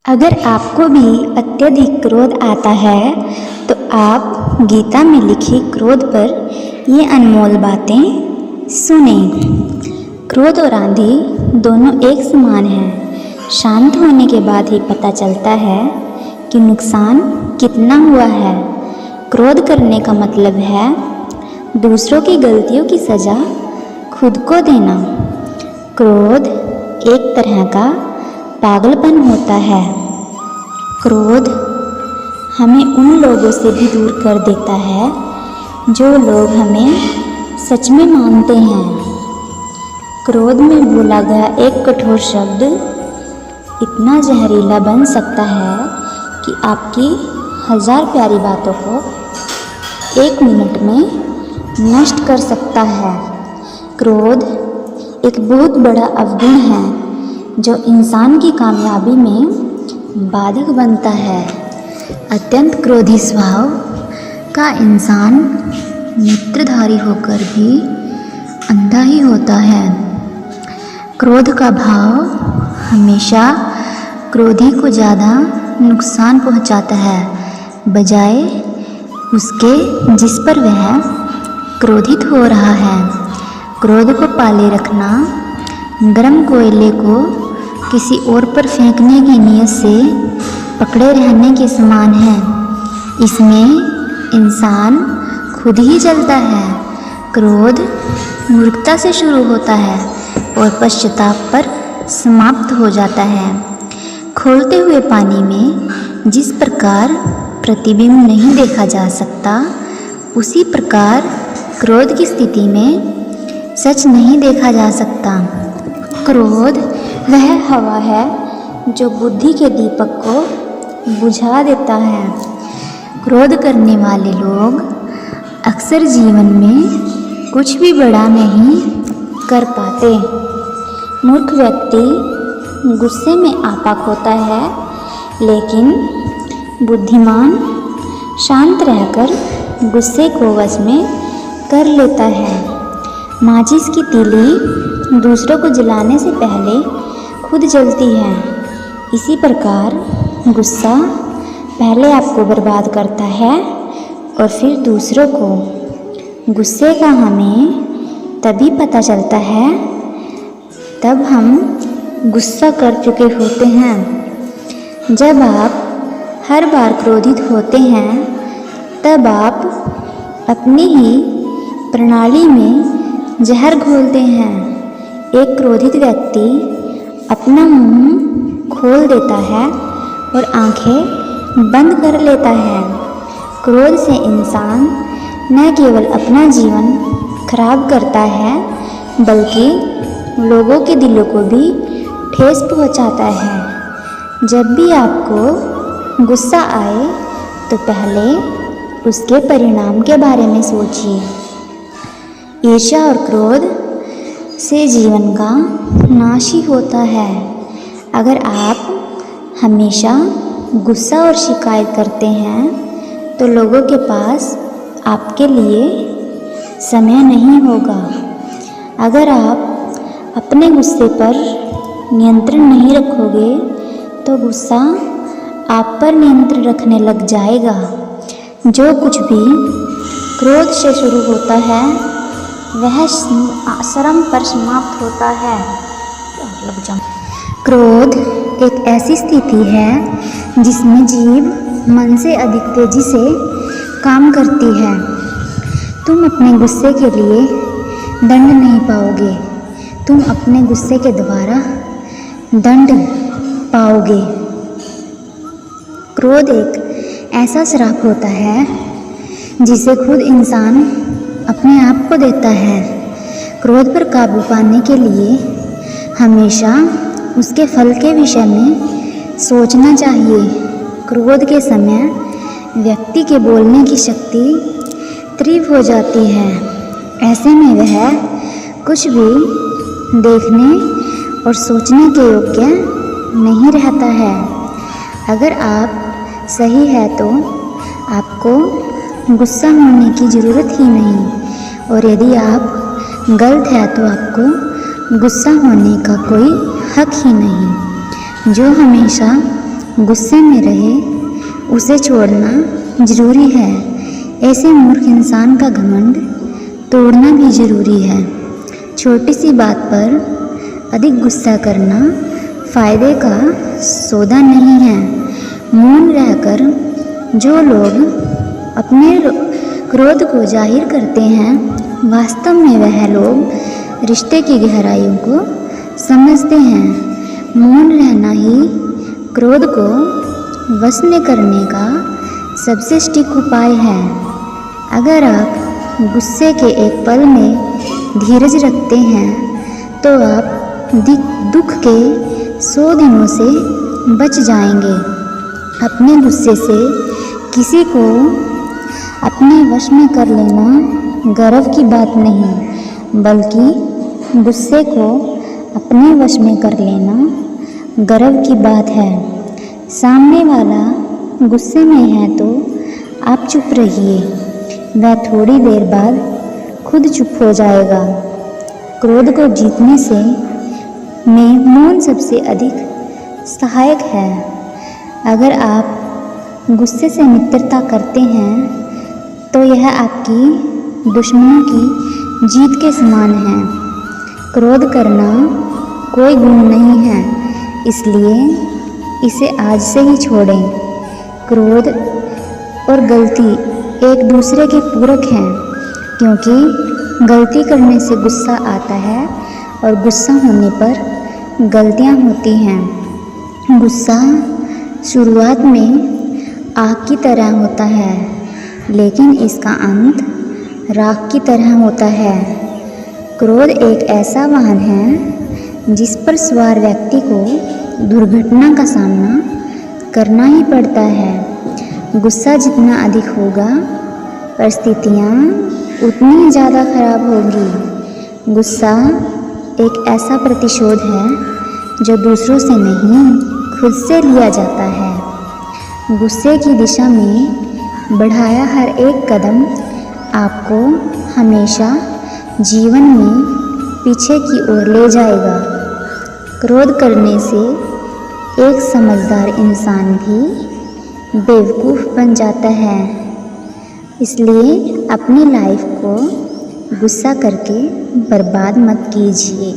अगर आपको भी अत्यधिक क्रोध आता है तो आप गीता में लिखी क्रोध पर ये अनमोल बातें सुने। क्रोध और आंधी दोनों एक समान हैं। शांत होने के बाद ही पता चलता है कि नुकसान कितना हुआ है। क्रोध करने का मतलब है दूसरों की गलतियों की सज़ा खुद को देना। क्रोध एक तरह का पागलपन होता है। क्रोध हमें उन लोगों से भी दूर कर देता है जो लोग हमें सच में मानते हैं। क्रोध में बोला गया एक कठोर शब्द इतना जहरीला बन सकता है कि आपकी 1000 प्यारी बातों को 1 मिनट में नष्ट कर सकता है। क्रोध एक बहुत बड़ा अवगुण है जो इंसान की कामयाबी में बाधक बनता है। अत्यंत क्रोधी स्वभाव का इंसान नेत्रधारी होकर भी अंधा ही होता है। क्रोध का भाव हमेशा क्रोधी को ज़्यादा नुकसान पहुंचाता है बजाय उसके जिस पर वह क्रोधित हो रहा है। क्रोध को पाले रखना गर्म कोयले को किसी और पर फेंकने की नीयत से पकड़े रहने के समान है। इसमें इंसान खुद ही जलता है। क्रोध मूर्खता से शुरू होता है और पश्चाताप पर समाप्त हो जाता है। खोलते हुए पानी में जिस प्रकार प्रतिबिंब नहीं देखा जा सकता, उसी प्रकार क्रोध की स्थिति में सच नहीं देखा जा सकता। क्रोध वह हवा है जो बुद्धि के दीपक को बुझा देता है। क्रोध करने वाले लोग अक्सर जीवन में कुछ भी बड़ा नहीं कर पाते। मूर्ख व्यक्ति गुस्से में आपाक होता है, लेकिन बुद्धिमान शांत रहकर गुस्से को वश में कर लेता है। माचिस की तीली दूसरों को जलाने से पहले खुद जलती है। इसी प्रकार गुस्सा पहले आपको बर्बाद करता है और फिर दूसरों को। गुस्से का हमें तभी पता चलता है तब हम गुस्सा कर चुके होते हैं। जब आप हर बार क्रोधित होते हैं तब आप अपनी ही प्रणाली में जहर घोलते हैं। एक क्रोधित व्यक्ति अपना मुंह खोल देता है और आंखें बंद कर लेता है। क्रोध से इंसान न केवल अपना जीवन खराब करता है बल्कि लोगों के दिलों को भी ठेस पहुंचाता है। जब भी आपको गुस्सा आए तो पहले उसके परिणाम के बारे में सोचिए। ईर्ष्या और क्रोध से जीवन का नाश ही होता है। अगर आप हमेशा गुस्सा और शिकायत करते हैं तो लोगों के पास आपके लिए समय नहीं होगा। अगर आप अपने गुस्से पर नियंत्रण नहीं रखोगे तो गुस्सा आप पर नियंत्रण रखने लग जाएगा। जो कुछ भी क्रोध से शुरू होता है वह श्रम पर समाप्त होता है। क्रोध एक ऐसी स्थिति है जिसमें जीभ मन से अधिक तेजी से काम करती है। तुम अपने गुस्से के लिए दंड नहीं पाओगे, तुम अपने गुस्से के द्वारा दंड पाओगे। क्रोध एक ऐसा श्राप होता है जिसे खुद इंसान अपने आप को देता है। क्रोध पर काबू पाने के लिए हमेशा उसके फल के विषय में सोचना चाहिए। क्रोध के समय व्यक्ति के बोलने की शक्ति तीव्र हो जाती है। ऐसे में वह कुछ भी देखने और सोचने के योग्य नहीं रहता है। अगर आप सही है तो आपको गुस्सा होने की ज़रूरत ही नहीं, और यदि आप गलत है तो आपको गुस्सा होने का कोई हक ही नहीं। जो हमेशा गुस्से में रहे उसे छोड़ना ज़रूरी है। ऐसे मूर्ख इंसान का घमंड तोड़ना भी ज़रूरी है। छोटी सी बात पर अधिक गुस्सा करना फ़ायदे का सौदा नहीं है। मौन रहकर जो लोग अपने क्रोध को जाहिर करते हैं, वास्तव में वह लोग रिश्ते की गहराइयों को समझते हैं। मौन रहना ही क्रोध को वश में करने का सबसे सटीक उपाय है। अगर आप गुस्से के एक पल में धीरज रखते हैं तो आप दुख के 100 दिनों से बच जाएंगे। अपने गुस्से से किसी को अपने वश में कर लेना गर्व की बात नहीं, बल्कि गुस्से को अपने वश में कर लेना गर्व की बात है। सामने वाला गुस्से में है तो आप चुप रहिए, वह थोड़ी देर बाद खुद चुप हो जाएगा। क्रोध को जीतने से में मौन सबसे अधिक सहायक है। अगर आप गुस्से से मित्रता करते हैं तो यह आपकी दुश्मनों की जीत के समान है। क्रोध करना कोई गुण नहीं है, इसलिए इसे आज से ही छोड़ें। क्रोध और गलती एक दूसरे के पूरक हैं, क्योंकि गलती करने से गुस्सा आता है और गुस्सा होने पर गलतियां होती हैं। गुस्सा शुरुआत में आग की तरह होता है, लेकिन इसका अंत राख की तरह होता है। क्रोध एक ऐसा वाहन है जिस पर सवार व्यक्ति को दुर्घटना का सामना करना ही पड़ता है। गुस्सा जितना अधिक होगा, परिस्थितियाँ उतनी ज़्यादा खराब होगी। गुस्सा एक ऐसा प्रतिशोध है जो दूसरों से नहीं, खुद से लिया जाता है। गुस्से की दिशा में बढ़ाया हर एक कदम आपको हमेशा जीवन में पीछे की ओर ले जाएगा। क्रोध करने से एक समझदार इंसान भी बेवकूफ़ बन जाता है। इसलिए अपनी लाइफ को गुस्सा करके बर्बाद मत कीजिए।